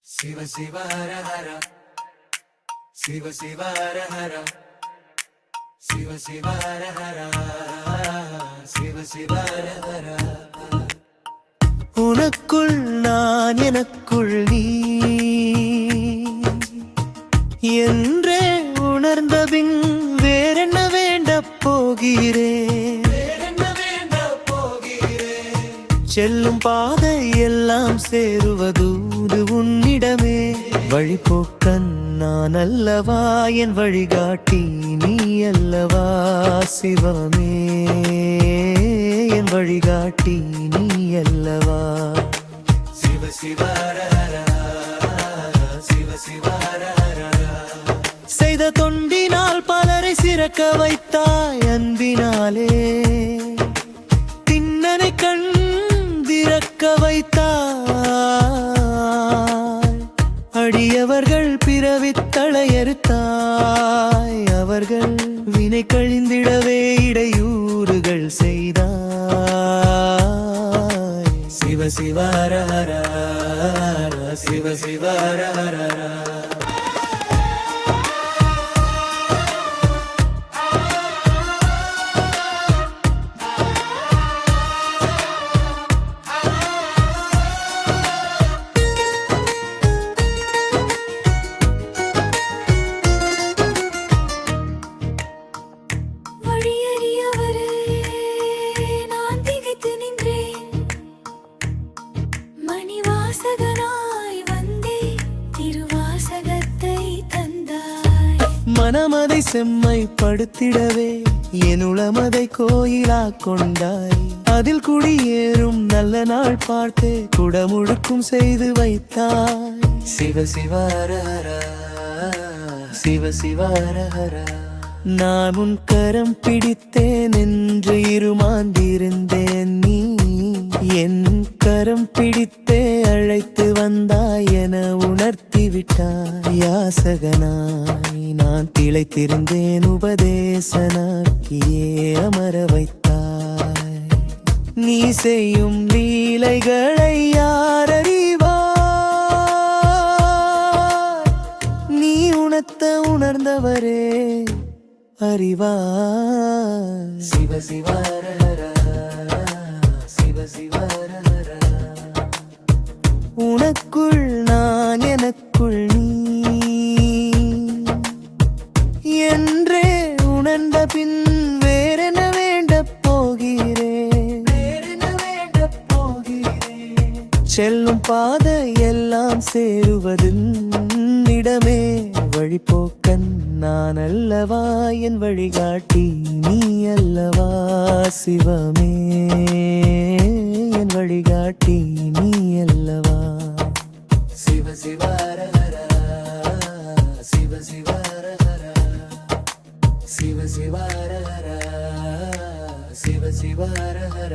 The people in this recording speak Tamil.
Siva Siva Hara Hara, Siva Siva Hara Hara, Siva Siva Hara Hara, Siva Siva Hara Hara. உனக்குள் நான் எனக்குள் நீ என்றே உணர்ந்தபின் வேறென்ன வேண்டப் போகிறேன், செல்லும் பாதை எல்லாம் சேருவதூது உன்னிடமே. வழிபோக்கன் நான் அல்லவா, என் வழிகாட்டி நீ அல்லவா சிவமே, என் வழிகாட்டி நீ அல்லவா. சிவ சிவ ஹர ஹர, சிவ சிவ ஹர ஹர. செய்த தொண்டினால் பலரை சிறக்க வைத்தாய் அன்பினாலே, திண்ணனை கண்டிறக்க வைத்தாய். அடியவர்கள் பிறவித் தளையறுத்தாய், அவர்கள் வினை கழிந்திடவே இடையூறுகள் செய்தாய். சிவ சிவ ஹர ஹர, சிவ சிவ ஹர ஹர. மனமதை செம்மைப்படுத்திடவே என் உளமதை கோயிலா கொண்டாய். அதில் குடியேறும் நல்ல நாள் பார்த்து குடமுழுக்கும் செய்து வைத்தாய். சிவ சிவ ஹர ஹர, சிவ சிவ ஹர ஹர. நான் உன் கரம் பிடித்தேன் என்று இருமாந்திருந்தேன், நீ என் கரம் பிடித்தே அழைத்து வந்தாய் என உணர்த்தி விட்டாய். யாசகனாய் நான் திளைத்திருந்தேன், உபதேசனாக்கியே அமர வைத்தாய். நீ செய்யும் லீலைகளை யார் அறிவார், நீ உணர்த்த உணர்ந்தவரே அறிவார். சிவ சிவ ஹர ஹர, சிவ சிவ ஹர ஹர. உனக்குள் நான் எனக்குள் நீ என்றே உணர்ந்த பின் வேறென வேண்டப் போகிறேன், செல்லும் பாதை எல்லாம் சேருவதின் இடமே. வழிபோக்கன் நான் அல்லவா, என் வழிகாட்டி நீ அல்லவா சிவமே, என் வழிகாட்டி நீ அல்லவா. சிவ சிவ ஹர ஹர, சிவ சிவ ஹர ஹர, சிவ சிவ ஹர ஹர, சிவ சிவ ஹர ஹர.